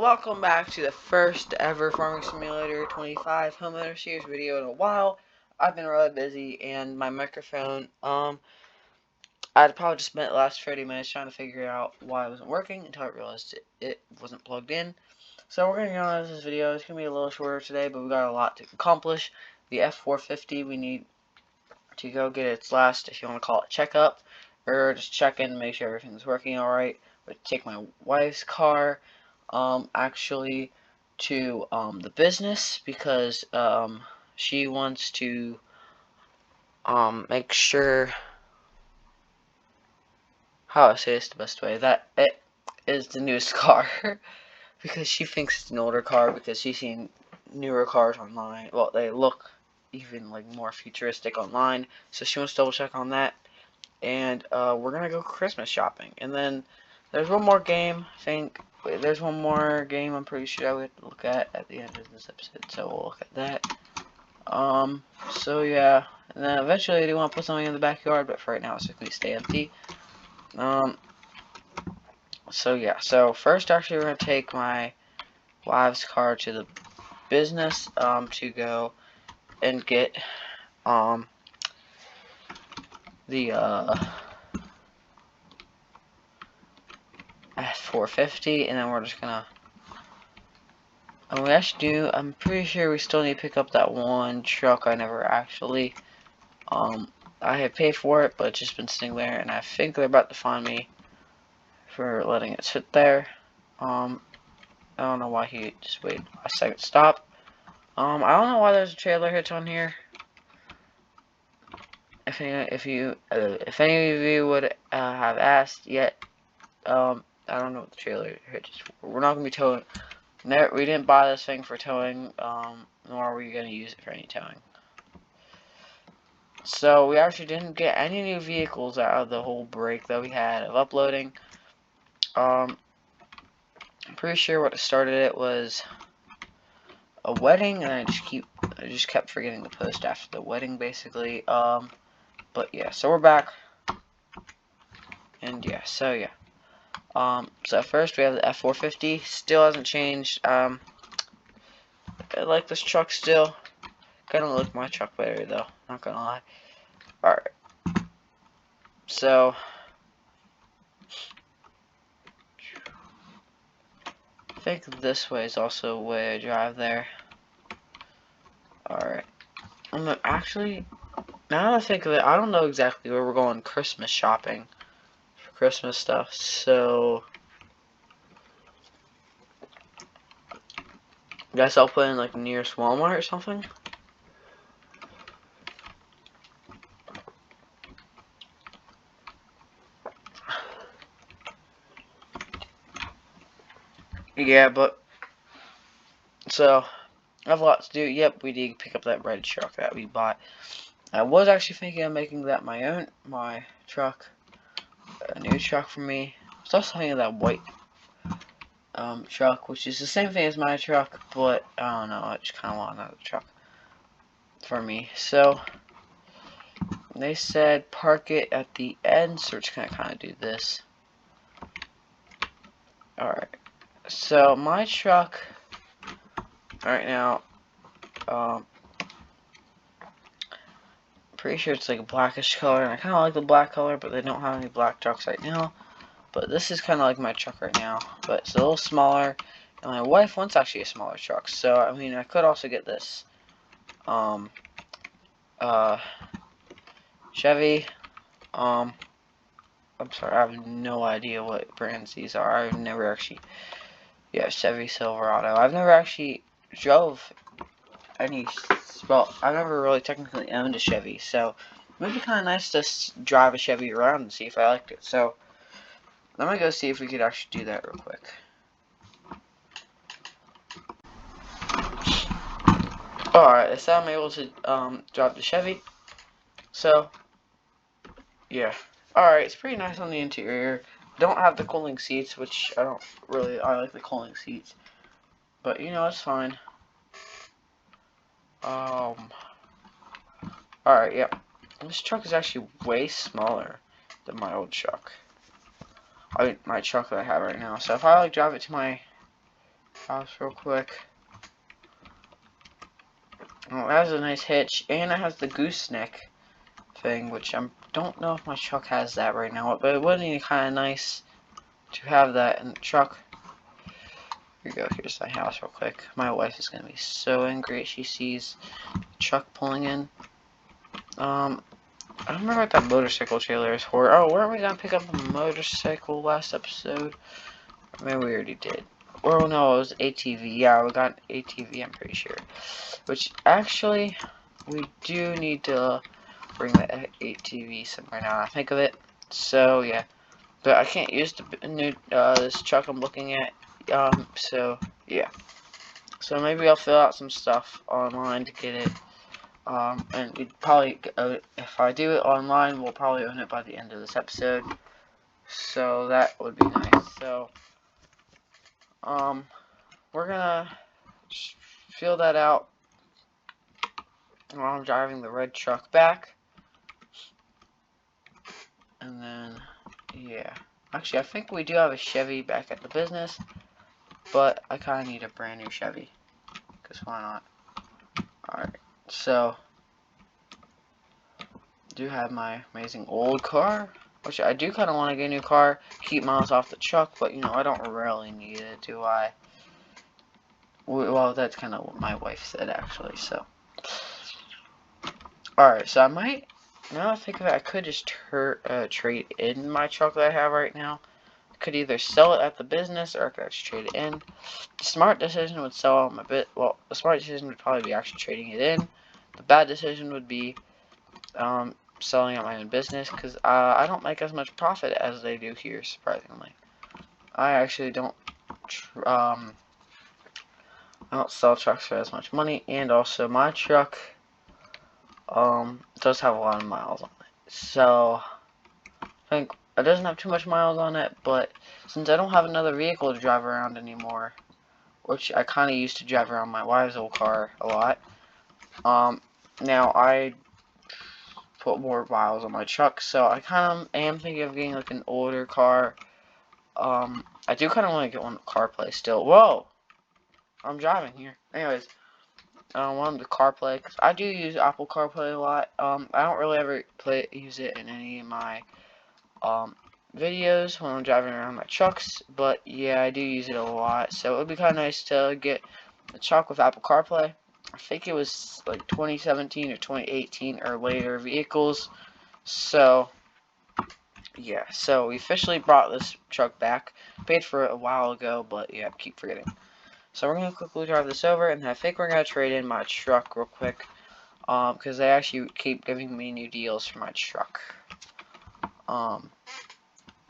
welcome back to the first ever Farming Simulator 25 homeowner series video in a while. I've been really busy and my microphone, I'd probably just spent the last 30 minutes trying to figure out why it wasn't working until I realized it wasn't plugged in. So we're going to get on with this video. It's going to be a little shorter today, but we got a lot to accomplish. The F450, we need to go get its last, if you want to call it, checkup, or just check in and make sure everything's working alright. But take my wife's car actually to the business because she wants to make sure, how I say this the best way, that it is the newest car because she thinks it's an older car because she's seen newer cars online. Well, they look even like more futuristic online, so she wants to double check on that. And we're gonna go Christmas shopping, and then there's one more game. There's one more game I'm pretty sure I would look at the end of this episode, so we'll look at that. So yeah, and then eventually I do want to put something in the backyard, but for right now it's just gonna stay empty. So yeah, so first actually we're gonna take my wife's car to the business to go and get the F450, and then we're just gonna, and we actually do, I'm pretty sure we still need to pick up that one truck I never actually, I had paid for it, but it's just been sitting there, and I think they're about to find me for letting it sit there. I don't know why he just waited a second. Stop. I don't know why there's a trailer hitch on here. If any of you would have asked yet, I don't know what the trailer hitch is for. We're not gonna be towing. We didn't buy this thing for towing, nor are we gonna use it for any towing. So we actually didn't get any new vehicles out of the whole break that we had of uploading. I'm pretty sure what started it was a wedding, and I just kept forgetting to post after the wedding, basically. But yeah, so we're back, and yeah, so yeah. So first we have the F450. Still hasn't changed. I like this truck still. Kind of like my truck better though. Not gonna lie. All right. So I think this way is also a way I drive there. All right. Actually, now that I think of it, I don't know exactly where we're going Christmas shopping for Christmas stuff. So guess I'll put in like the nearest Walmart or something. Yeah, but so I have a lot to do. Yep, we did pick up that red truck that we bought. I was actually thinking of making that my truck, a new truck for me. I was also thinking of that white truck, which is the same thing as my truck, but I don't know, I just kind of want another truck for me. So they said park it at the end, so we're just gonna kind of do this. Alright, so my truck right now, pretty sure it's like a blackish color, and I kind of like the black color, but they don't have any black trucks right now. But this is kind of like my truck right now, but it's a little smaller, and my wife wants actually a smaller truck, so I mean I could also get this Chevy. I'm sorry, I have no idea what brands these are. I've never actually, yeah, Chevy Silverado. I've never actually drove any, well, I've never really technically owned a Chevy, so it would be kind of nice to drive a Chevy around and see if I liked it. So let me go see if we could actually do that real quick. Alright, so I'm able to drive the Chevy. So yeah. Alright, it's pretty nice on the interior. Don't have the cooling seats, which I like the cooling seats. But you know, it's fine. Alright, yeah. This truck is actually way smaller than my old truck. My truck that I have right now. So if I like drive it to my house real quick. Oh, that has a nice hitch, and it has the gooseneck thing, which I don't know if my truck has that right now, but it would be kind of nice to have that in the truck. Here you go, here's my house real quick. My wife is going to be so angry if she sees the truck pulling in. I don't remember what that motorcycle trailer is for. Oh, weren't we going to pick up a motorcycle last episode? Maybe we already did. Or no, it was ATV. Yeah, we got an ATV, I'm pretty sure. Which, actually, we do need to bring the ATV somewhere now I think of it. So, yeah. But I can't use the new, this truck I'm looking at. So, yeah. So maybe I'll fill out some stuff online to get it. And we'd probably, if I do it online, we'll probably own it by the end of this episode. So that would be nice. So, we're gonna fill that out while I'm driving the red truck back. And then, yeah. Actually, I think we do have a Chevy back at the business, but I kind of need a brand new Chevy, because why not? Alright, so, I do have my amazing old car, which I do kind of want to get a new car, keep miles off the truck, but, you know, I don't really need it, do I? Well, that's kind of what my wife said, actually, so. Alright, so I might, now that I think of it, I could just trade in my truck that I have right now. I could either sell it at the business, or I could actually trade it in. The smart decision would sell them a bit, well, the smart decision would probably be actually trading it in. The bad decision would be, selling at my own business, because I don't make as much profit as they do here, surprisingly. I actually don't, I don't sell trucks for as much money, and also my truck, does have a lot of miles on it. So, I think it doesn't have too much miles on it, but since I don't have another vehicle to drive around anymore, which I kind of used to drive around my wife's old car a lot, now I put more miles on my truck, so I kind of am thinking of getting like an older car. I do kind of want to get one with CarPlay still. Whoa! I'm driving here. Anyways, one of the CarPlay, because I do use Apple CarPlay a lot. I don't really ever use it in any of my videos when I'm driving around my trucks, but yeah, I do use it a lot. So it would be kind of nice to get a truck with Apple CarPlay. I think it was like 2017 or 2018 or later vehicles. So yeah, so we officially brought this truck back. Paid for it a while ago, but yeah, I keep forgetting. So we're going to quickly drive this over, and I think we're going to trade in my truck real quick, because they actually keep giving me new deals for my truck.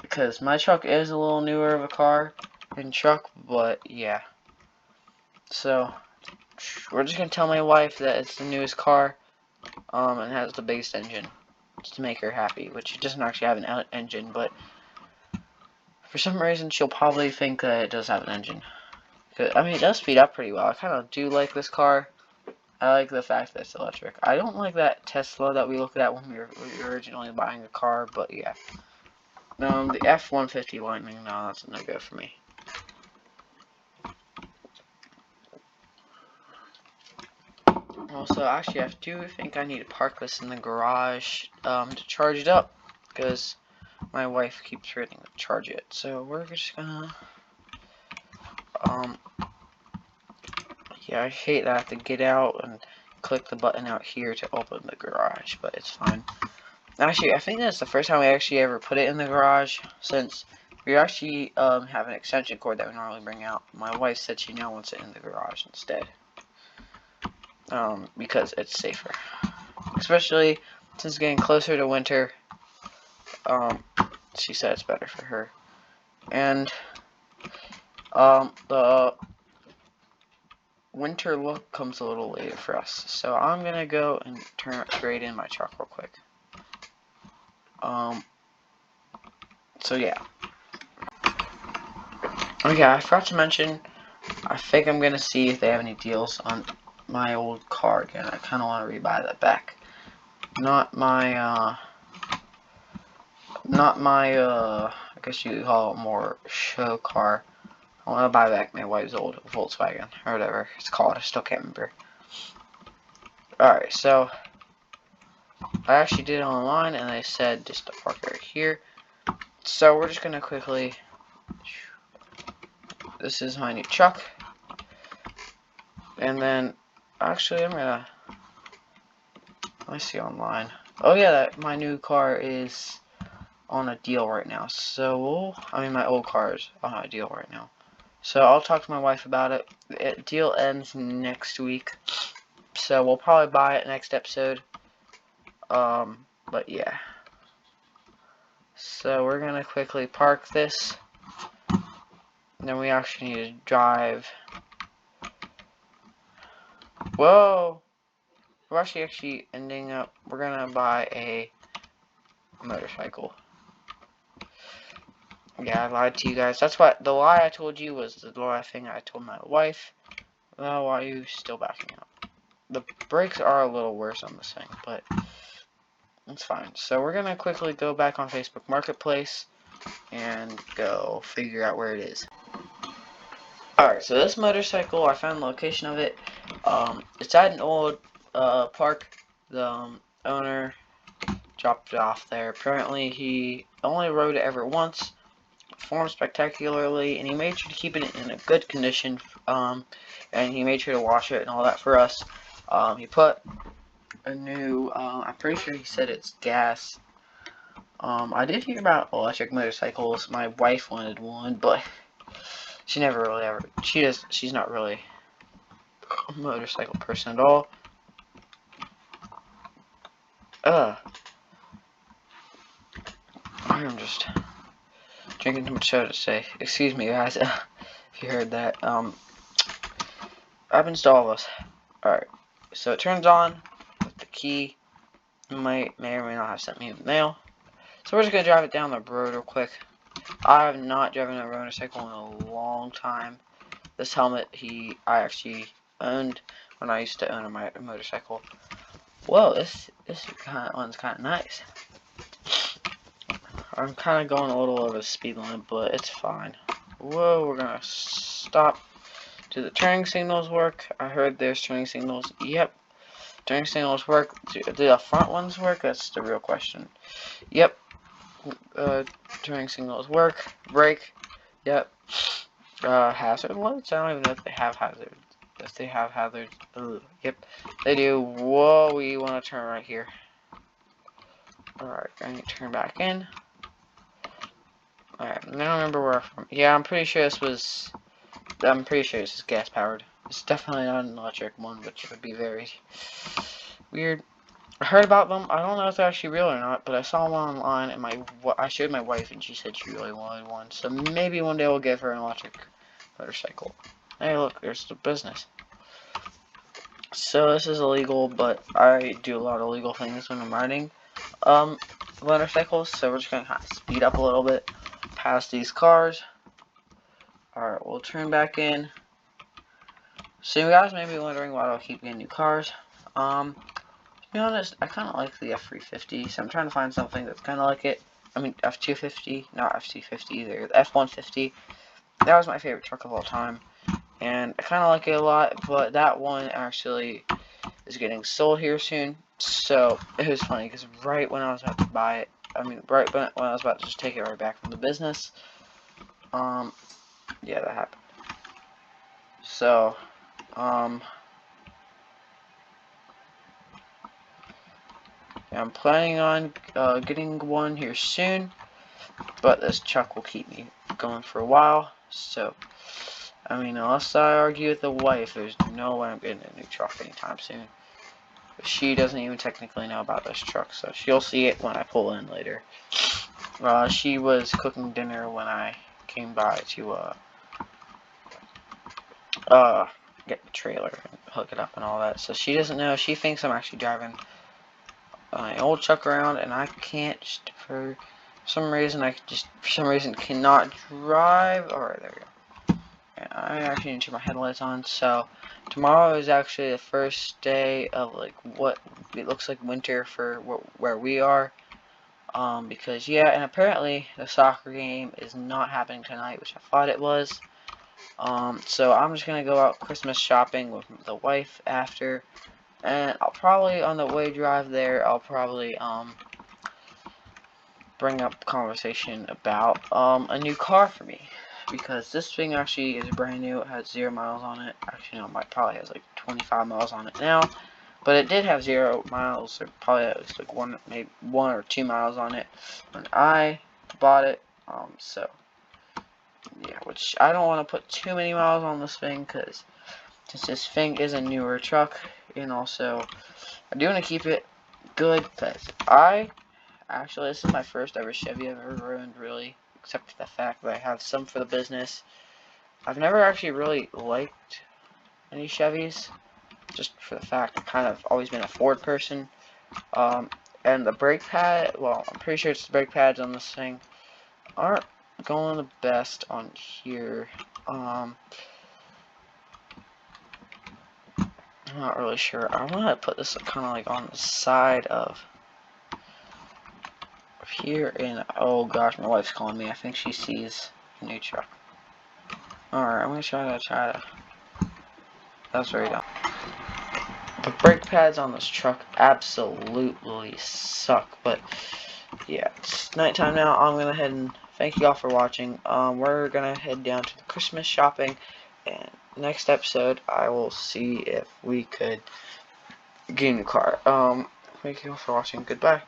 Because my truck is a little newer of a car than truck, but yeah. So, we're just going to tell my wife that it's the newest car, and has the biggest engine, just to make her happy, which it doesn't actually have an engine, but for some reason she'll probably think that it does have an engine. I mean, it does speed up pretty well. I kind of do like this car. I like the fact that it's electric. I don't like that Tesla that we looked at when we were originally buying the car, but yeah. The F-150 Lightning, no, that's no go for me. Also, actually, I do think I need to park this in the garage to charge it up, because my wife keeps forgetting to charge it. So we're just gonna, yeah, I hate that I have to get out and click the button out here to open the garage, but it's fine. Actually, I think that's the first time we actually ever put it in the garage, since we actually have an extension cord that we normally bring out. My wife said she now wants it in the garage instead, because it's safer. Especially since it's getting closer to winter, she said it's better for her. And the winter look comes a little later for us, so I'm gonna go and trade in my truck real quick. So yeah. Okay, I forgot to mention, I think I'm gonna see if they have any deals on my old car again. I kinda wanna rebuy that back. Not my, I guess you could call it more show car. I want to buy back my wife's old Volkswagen, or whatever it's called. I still can't remember. Alright, so I actually did it online, and they said just to park right here. So we're just going to quickly... This is my new truck. And then, actually, I'm going to... Let me see online. Oh yeah, my new car is on a deal right now. So, I mean, my old car is on a deal right now. So I'll talk to my wife about it. The deal ends next week. So we'll probably buy it next episode. But yeah. So we're gonna quickly park this. And then we actually need to drive. Whoa! We're actually ending up, we're gonna buy a motorcycle. Yeah, I lied to you guys. That's what, the lie I told you was the lie thing I told my wife. Well, why are you still backing up? The brakes are a little worse on this thing, but it's fine. So we're gonna quickly go back on Facebook Marketplace and go figure out where it is. Alright, so this motorcycle, I found the location of it. It's at an old park. The owner dropped it off there. Apparently, he only rode it ever once, performed spectacularly, and he made sure to keep it in a good condition. And he made sure to wash it and all that for us. He put a new, I'm pretty sure he said it's gas. I did hear about electric motorcycles. My wife wanted one, but she never really ever, she's not really a motorcycle person at all. I'm just drinking too much soda today. Excuse me, guys, if you heard that. Happens to all of us. Alright, so it turns on with the key. It may or may not have sent me the mail. So we're just going to drive it down the road real quick. I have not driven a motorcycle in a long time. This helmet I actually owned when I used to own a motorcycle. Whoa, this one's kind of nice. I'm kind of going a little over the speed limit, but it's fine. Whoa, we're going to stop. Do the turning signals work? I heard there's turning signals. Yep. Turning signals work. Do the front ones work? That's the real question. Yep. Turning signals work. Brake. Yep. Hazard lights? I don't even know if they have hazards. If they have hazards. Ugh. Yep. They do. Whoa, we want to turn right here. Alright, I need to turn back in. Alright, I don't remember where I'm from. Yeah, I'm pretty sure this is gas powered. It's definitely not an electric one, which would be very weird. I heard about them. I don't know if they're actually real or not, but I saw one online, and I showed my wife, and she said she really wanted one. So maybe one day we'll give her an electric motorcycle. Hey, look, there's the business. So this is illegal, but I do a lot of illegal things when I'm riding motorcycles. So we're just gonna kind of speed up a little bit past these cars. Alright, we'll turn back in. So you guys may be wondering why do I keep getting new cars. To be honest, I kind of like the F350, so I'm trying to find something that's kind of like it. I mean, F250, not F250 either, the F150. That was my favorite truck of all time, and I kind of like it a lot, but that one actually is getting sold here soon. So it was funny, because right when I was about to buy it, right when I was about to just take it right back from the business, yeah, that happened. So, I'm planning on getting one here soon, but this truck will keep me going for a while. So, I mean, unless I argue with the wife, there's no way I'm getting a new truck anytime soon. She doesn't even technically know about this truck, so she'll see it when I pull in later. She was cooking dinner when I came by to get the trailer and hook it up and all that. So she doesn't know. She thinks I'm actually driving my old truck around, and I can't for some reason cannot drive. Alright, there we go. And I actually need to turn my headlights on. So tomorrow is actually the first day of like what it looks like winter for where we are. Because yeah, and apparently the soccer game is not happening tonight, which I thought it was. So I'm just gonna go out Christmas shopping with the wife after, and I'll probably on the way drive there I'll probably bring up conversation about a new car for me, because this thing actually is brand new. It has 0 miles on it. Actually, no, it probably has like 25 miles on it now, but it did have 0 miles, or probably at least like maybe 1 or 2 miles on it when I bought it. So yeah, which I don't want to put too many miles on this thing, because since this thing is a newer truck, and also I do want to keep it good, because actually, this is my first ever Chevy I've ever owned, really, except for the fact that I have some for the business. I've never actually really liked any Chevys, just for the fact I've kind of always been a Ford person. And the brake pad, well, I'm pretty sure it's the brake pads on this thing, aren't going the best on here. I'm not really sure. I want to put this kind of like on the side of here, and oh gosh, my wife's calling me. I think she sees the new truck. Alright, I'm gonna try to. That's very dumb. The brake pads on this truck absolutely suck, but yeah, it's nighttime now. I'm gonna head and thank you all for watching. We're gonna head down to the Christmas shopping, and next episode I will see if we could get a new car. Thank you all for watching. Goodbye.